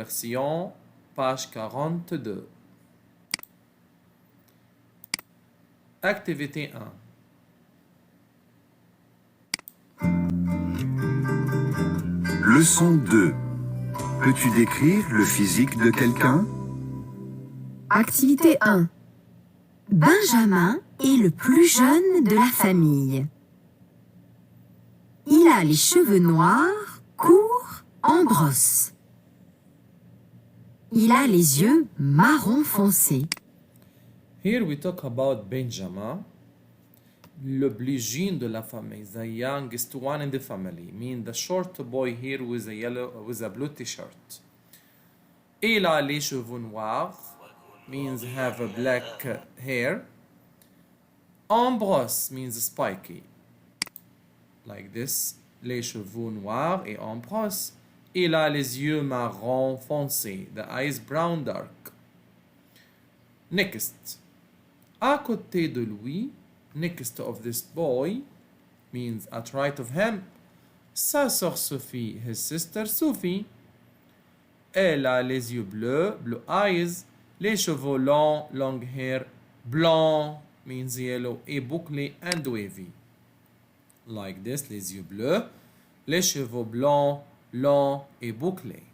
Version, page 42. Activité 1. Leçon 2. Peux-tu décrire le physique de quelqu'un? Activité 1. Benjamin est le plus jeune de la famille. Il a les cheveux noirs, courts, en brosse. Il a les yeux marron foncé. Here we talk about Benjamin, le plus jeune de la famille, the youngest one in the family, mean the short boy here with a blue t-shirt. Il a les cheveux noirs, means have a black hair. En brosse means spiky, like this. Les cheveux noirs et en brosse. Il a les yeux marron foncé, the eyes brown dark. Next. À côté de lui, next of this boy, means at right of him, sa sœur Sophie, his sister Sophie. Elle a les yeux bleus, blue eyes, les cheveux longs, long hair, blanc, means yellow, et bouclé and wavy. Like this, les yeux bleus, les cheveux blancs, longs et bouclés.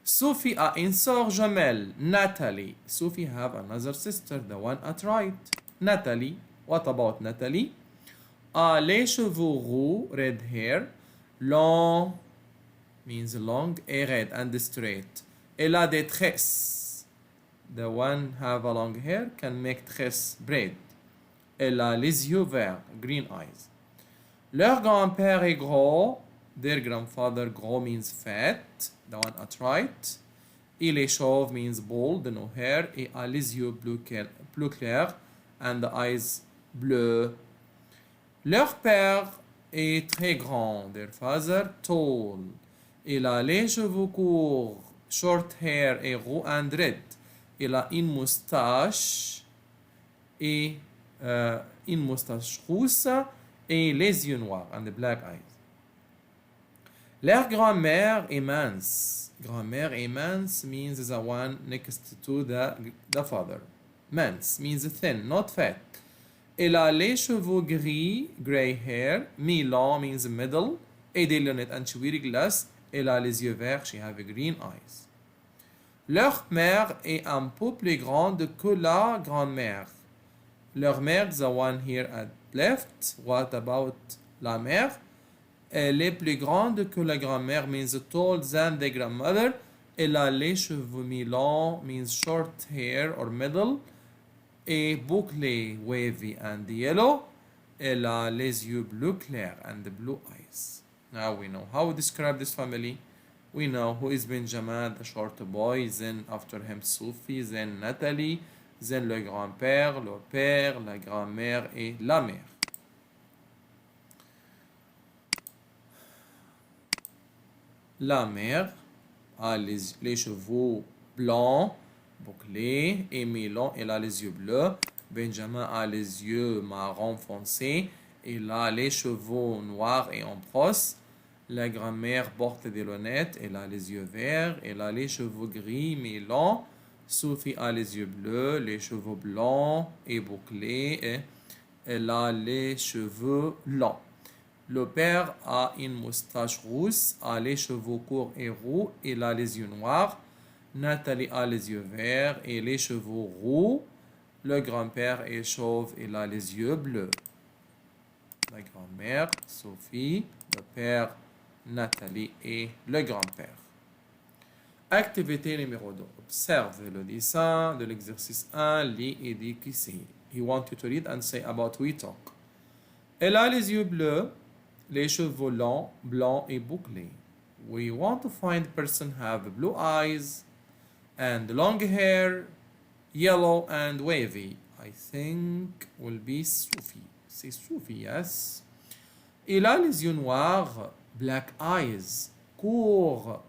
Sophie a une sœur jumelle, Natalie. Sophie have another sister, the one at right. Natalie. What about Natalie? A les cheveux roux, red hair, long, means long, et red and straight. Elle a des tresses. The one have a long hair can make tresse braid. Elle a les yeux verts, green eyes. Leur grand-père est gros. Their grandfather gros means fat, the one at right. Il est chauve means bald, no hair, et a les yeux bleu clair and the eyes bleu. Leur père est très grand, their father tall. Il a les cheveux courts, short hair et roux and red. Il a une moustache et une moustache rousse et les yeux noirs and the black eyes. Leur grand-mère est mince. Grand-mère est mince means the one next to the father. Mince means thin, not fat. Elle a les cheveux gris, grey hair. Mi-long means middle. Et des lunettes and she wear glass. Elle a les yeux verts, she have green eyes. Leur mère est un peu plus grande que la grand-mère. Leur mère, the one here at left. What about la mère? Elle est plus grande que la grand-mère, means taller than the grandmother. Elle a les cheveux mi-longs, means short hair or middle. Et bouclé, wavy and yellow. Elle a les yeux bleu clair and the blue eyes. Now we know how to describe this family. We know who is Benjamin, the short boy, then after him Sophie, then Nathalie, then le grand-père, le père, la grand-mère et la mère. La mère a les cheveux blancs, bouclés et mi-longs. Elle a les yeux bleus. Benjamin a les yeux marron foncé. Il a les cheveux noirs et en brosse. La grand-mère porte des lunettes. Elle a les yeux verts. Elle a les cheveux gris mi-longs. Sophie a les yeux bleus, les cheveux blancs et bouclés. Et elle a les cheveux longs. Le père a une moustache rousse, a les cheveux courts et roux, il a les yeux noirs. Nathalie a les yeux verts et les cheveux roux. Le grand-père est chauve, il a les yeux bleus. La grand-mère, Sophie, le père, Nathalie et le grand-père. Activité numéro 2. Observe le dessin de l'exercice 1, lis et dis qui c'est. He wants you to read and say about we talk. Elle a les yeux bleus, les cheveux longs, blancs et bouclés. We want to find person have blue eyes and long hair, yellow and wavy. I think will be Sophie. C'est Sophie, yes. Il a les yeux noirs, black eyes, court.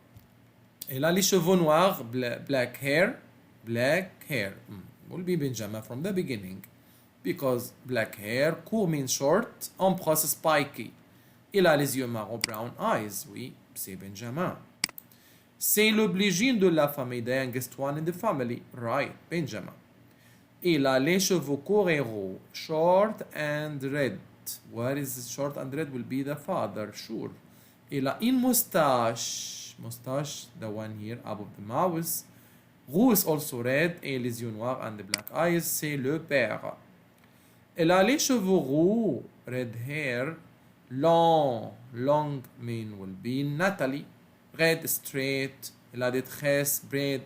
Il a les cheveux noirs, black hair. Will be Benjamin from the beginning. Because black hair, court means short, en brosse spiky. Il a les yeux marron, brown eyes. Oui, c'est Benjamin. C'est l'obligine de la famille, the youngest one in the family. Right, Benjamin. Il a les cheveux courts et roux, short and red. Where is short and red will be the father, sure. Il a une moustache. Moustache, the one here above the mouth. Roux is also red et les yeux noirs and the black eyes, c'est le père. Elle a les cheveux roux, red hair, long mean will be Natalie. Red, straight, elle a des tresses, braid.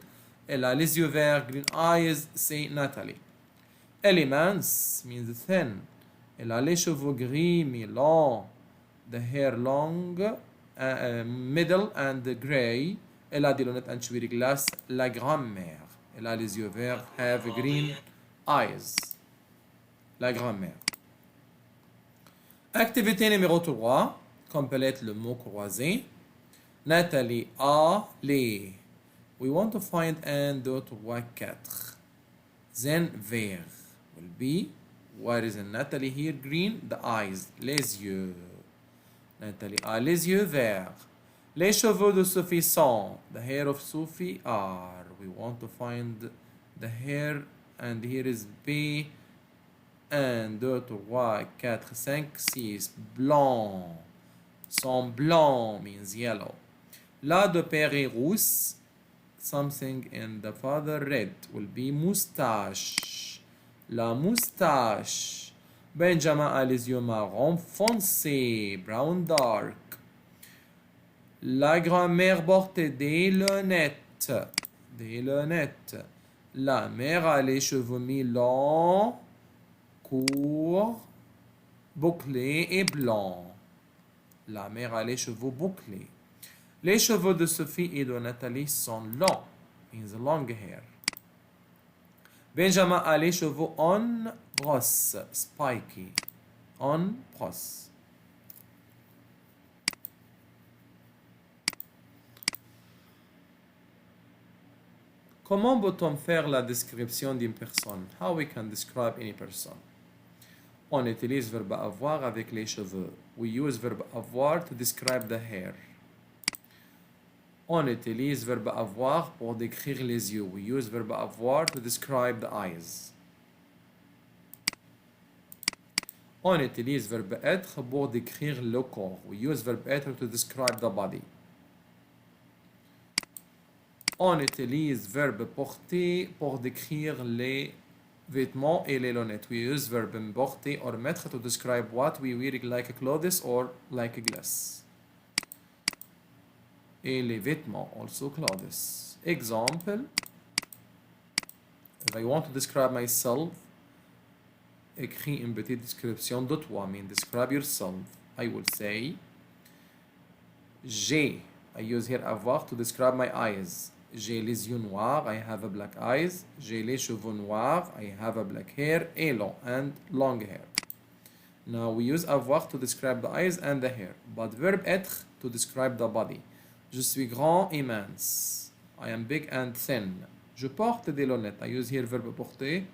Elle a les yeux verts, green eyes, c'est Natalie. Elle est mince, means thin. Elle a les cheveux gris, mais long. The hair long, middle and gray. Elle a des lunettes and she wear glass, la grand-mère. Elle a les yeux verts, have green eyes. La grand-mère. Activité numéro 3. Complète le mot croisé. Nathalie a les. We want to find 1, 2, 3, 4. Then vert will be. What is in Nathalie here? Green. The eyes. Les yeux. Nathalie a les yeux verts. Les cheveux de Sophie sont. The hair of Sophie are. We want to find the hair. And here is B. 1, 2, 3, 4, 5, 6. Blanc. Sont blancs means yellow. La de père est rousse. Something in the father red will be moustache. La moustache. Benjamin a les yeux marron foncé. Brown dark. La grand-mère porte des lunettes. Des lunettes. La mère a les cheveux mi-longs, courts, bouclés et blancs. La mère a les cheveux bouclés. Les cheveux de Sophie et de Nathalie sont longs. Means long hair. Benjamin a les cheveux en brosse. Spiky. En brosse. Comment peut-on faire la description d'une personne? How we can describe any person? On utilise verbe avoir avec les cheveux. We use verbe avoir to describe the hair. On utilise verbe avoir pour décrire les yeux. We use verbe avoir to describe the eyes. On utilise verbe être pour décrire le corps. We use verbe être to describe the body. On utilise verbe porter pour décrire les vêtements et les lunettes. We use verbe porter or mettre to describe what we wear like clothes or like glass. Et les vêtements, also clothes. Example, if I want to describe myself, écris une petite description de toi, mean describe yourself. I will say, j'ai, I use here avoir to describe my eyes. J'ai les yeux noirs, I have a black eyes. J'ai les cheveux noirs, I have a black hair et long hair. Now we use avoir to describe the eyes and the hair, but verb être to describe the body. Je suis grand et mince. I am big and thin. Je porte des lunettes. I use here verbe porter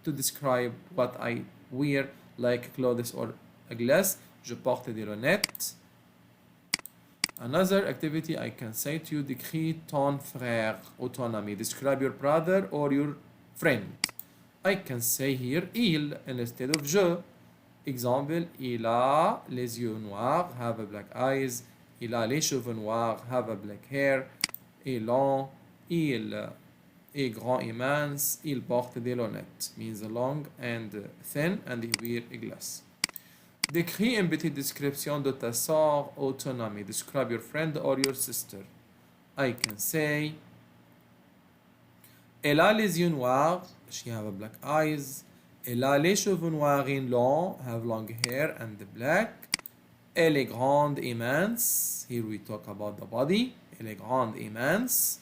to describe what I wear like clothes or a glass. Je porte des lunettes. Another activity I can say to you, décris ton frère ou ton ami. Describe your brother or your friend. I can say here il instead of je. Example, il a les yeux noirs, have a black eyes. Il a les cheveux noirs, have a black hair. Et long, il est grand et mince, il porte des lunettes. Means long and thin and he wear a glass. Décris une petite description de ta sœur ou ton ami. Describe your friend or your sister. I can say, elle a les yeux noirs, she have a black eyes. Elle a les cheveux noirs et longs, have long hair and black. Elle est grande et mince. Here we talk about the body. Elle est grande et mince.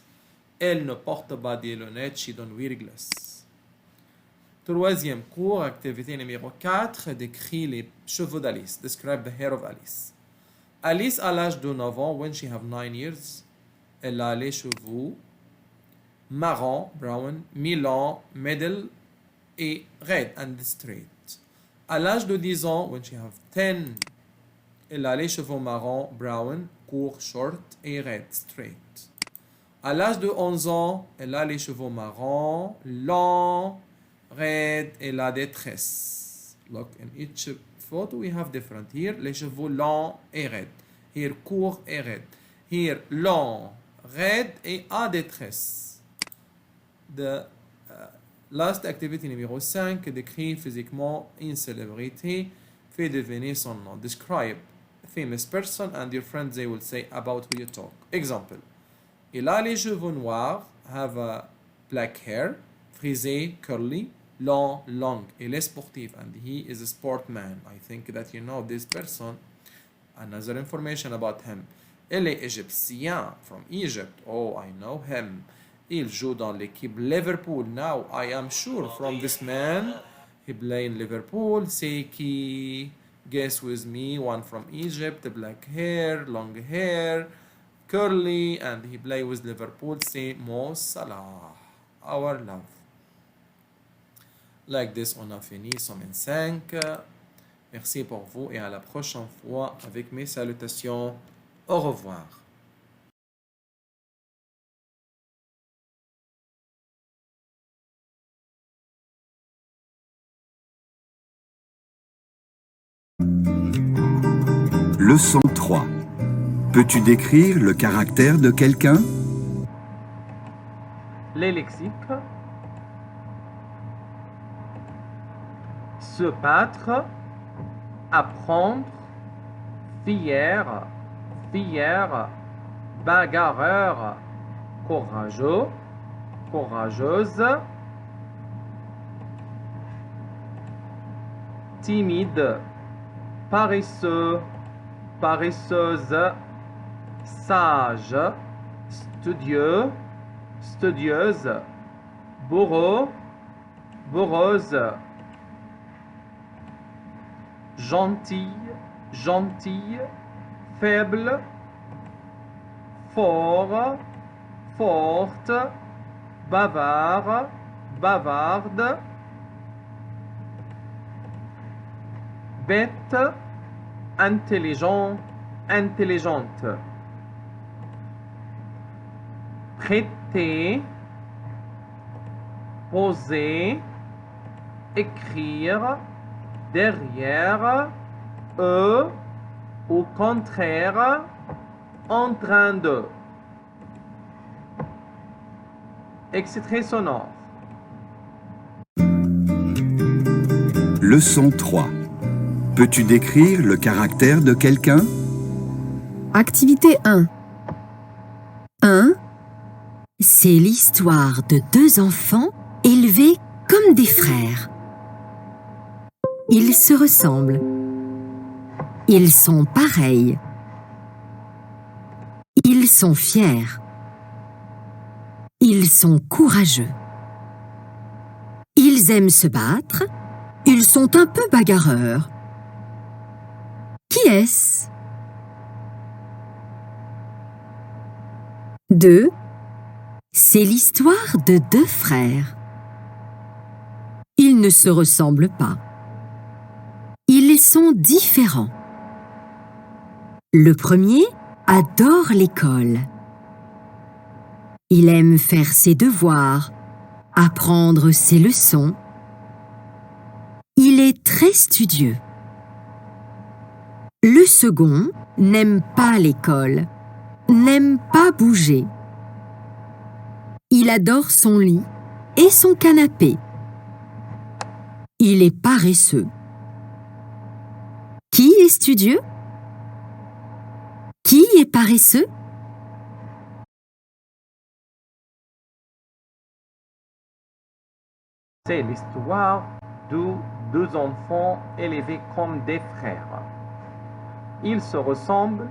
Elle ne porte pas des lunettes, she don't wear glass. Troisième cours, activité numéro 4, décrit les cheveux d'Alice. Describe the hair of Alice. Alice, à l'âge de 9 ans, when she have 9 years, elle a les cheveux marron, brown, mi-long, middle et red and straight. À l'âge de 10 ans, when she have 10, elle a les cheveux marron, brown, court, short et red, straight. À l'âge de 11 ans, elle a les cheveux marrons, longs, raides et la détresse. Look, in each photo we have different. Here, les cheveux longs et raides. Here, court et raide. Here, long, raide et à détresse. The last activity numéro 5, décrit physiquement une célébrité, fait deviner son nom. Describe a famous person and your friends they will say about who you talk. Example. Il a les cheveux noirs, have a black hair, frisé, curly, long. Il est sportif and he is a sportman. I think that you know this person. Another information about him. Il est égyptien, from Egypt. Oh, I know him. Il joue dans l'équipe Liverpool. Now, I am sure from this man, he play in Liverpool. C'est qui? Guess with me, one from Egypt, black hair, long hair, curly, and he play with Liverpool. C'est Mo Salah, our love. Like this, on a fini semaine 5. Merci pour vous et à la prochaine fois avec mes salutations. Au revoir. Leçon 3. Peux-tu décrire le caractère de quelqu'un? Les lexiques. Se battre, apprendre, fier, bagarreur, courageux, courageuse, timide, paresseux, paresseuse, sage, studieux, studieuse, bourreau, bourreuse, gentil, gentille, faible, fort, forte, bavard, bavarde, bête, intelligent, intelligente, prêter, poser, écrire, derrière, au contraire, en train de. Extrait sonore. Leçon 3. Peux-tu décrire le caractère de quelqu'un? Activité 1. 1. C'est l'histoire de deux enfants élevés comme des frères. Ils se ressemblent. Ils sont pareils. Ils sont fiers. Ils sont courageux. Ils aiment se battre. Ils sont un peu bagarreurs. Qui est-ce? 2. C'est l'histoire de deux frères. Ils ne se ressemblent pas. Ils sont différents. Le premier adore l'école. Il aime faire ses devoirs, apprendre ses leçons. Il est très studieux. Le second n'aime pas l'école, n'aime pas bouger. Il adore son lit et son canapé. Il est paresseux. Qui est studieux? Qui est paresseux? C'est l'histoire de deux enfants élevés comme des frères. Ils se ressemblent,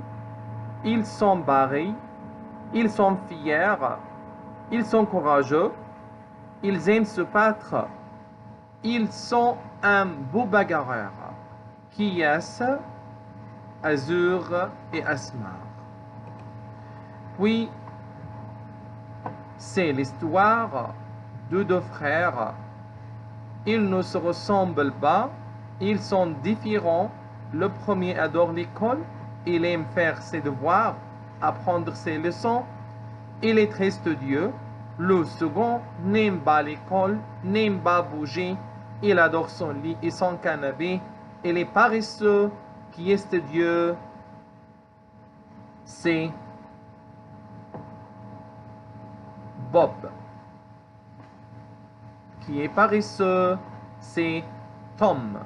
ils sont barrés, ils sont fiers, ils sont courageux, ils aiment se battre, ils sont un beau bagarreur. Qui est-ce? Azur et Asmar. Puis, c'est l'histoire de deux frères. Ils ne se ressemblent pas, ils sont différents. Le premier adore l'école, il aime faire ses devoirs, apprendre ses leçons. Il est très studieux. Le second n'aime pas l'école, n'aime pas bouger. Il adore son lit et son canapé. Il est paresseux. Qui est studieux? C'est Bob. Qui est paresseux? C'est Tom.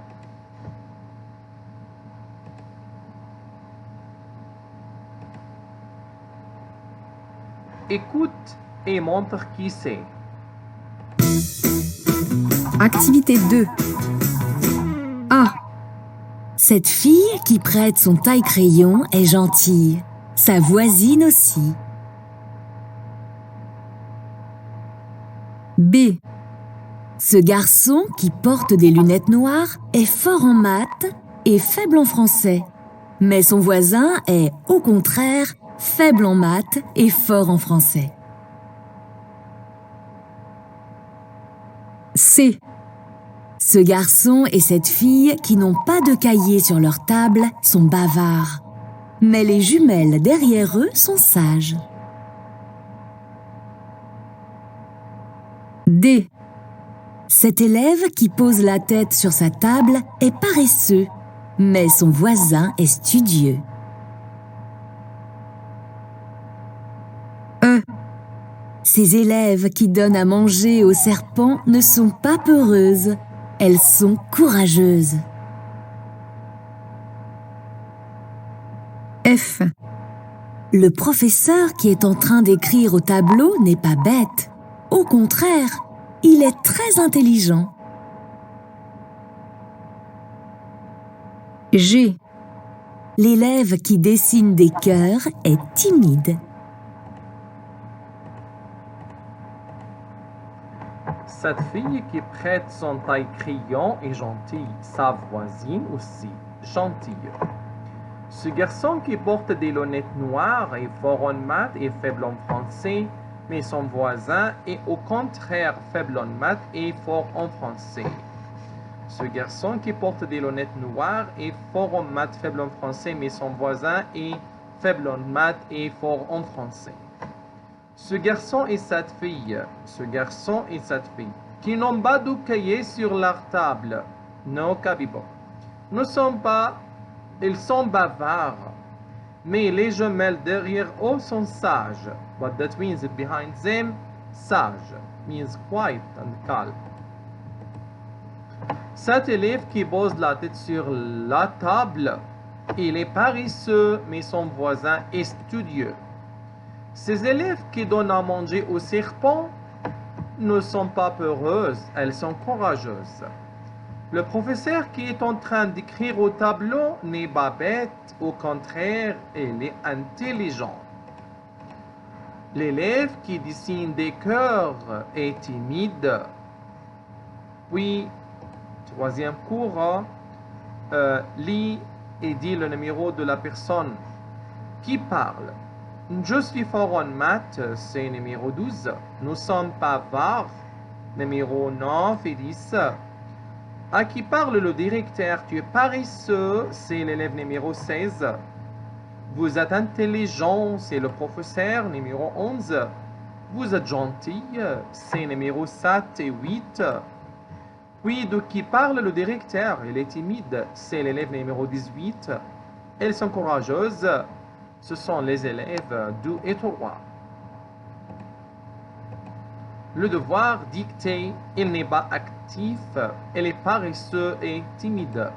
Écoute et montre qui c'est. Activité 2. A. Cette fille qui prête son taille-crayon est gentille. Sa voisine aussi. B. Ce garçon qui porte des lunettes noires est fort en maths et faible en français. Mais son voisin est, au contraire, faible en maths et fort en français. C. Ce garçon et cette fille qui n'ont pas de cahier sur leur table sont bavards. Mais les jumelles derrière eux sont sages. D. Cet élève qui pose la tête sur sa table est paresseux, mais son voisin est studieux. E. Ces élèves qui donnent à manger aux serpents ne sont pas peureuses, elles sont courageuses. F. Le professeur qui est en train d'écrire au tableau n'est pas bête. Au contraire, il est très intelligent. G. L'élève qui dessine des cœurs est timide. Cette fille qui prête son taille-crayon est gentille. Sa voisine aussi, gentille. Ce garçon qui porte des lunettes noires est fort en maths et faible en français, mais son voisin est au contraire faible en maths et fort en français. Ce garçon qui porte des lunettes noires est fort en maths, faible en français, mais son voisin est faible en maths et fort en français. Ce garçon et cette fille, qui n'ont pas de cahier sur leur table, no cabibo, ils sont bavards, mais les jumelles derrière eux sont sages. What that means behind them, sage, means quiet and calm. Cet élève qui pose la tête sur la table, il est paresseux, mais son voisin est studieux. Ces élèves qui donnent à manger aux serpents ne sont pas peureuses, elles sont courageuses. Le professeur qui est en train d'écrire au tableau n'est pas bête, au contraire, il est intelligent. L'élève qui dessine des cœurs est timide. Puis, troisième cours, lis et dis le numéro de la personne qui parle. Je suis fort en maths, c'est numéro 12. Nous sommes bavards, numéro 9 et 10. À qui parle le directeur? Tu es paresseux, c'est l'élève numéro 16. Vous êtes intelligent, c'est le professeur numéro 11. Vous êtes gentil, c'est numéro 7 et 8. Puis de qui parle le directeur? Il est timide, c'est l'élève numéro 18. Elles sont courageuses, ce sont les élèves 2 et 3. Le devoir dicté, il n'est pas actif, il est paresseux et timide.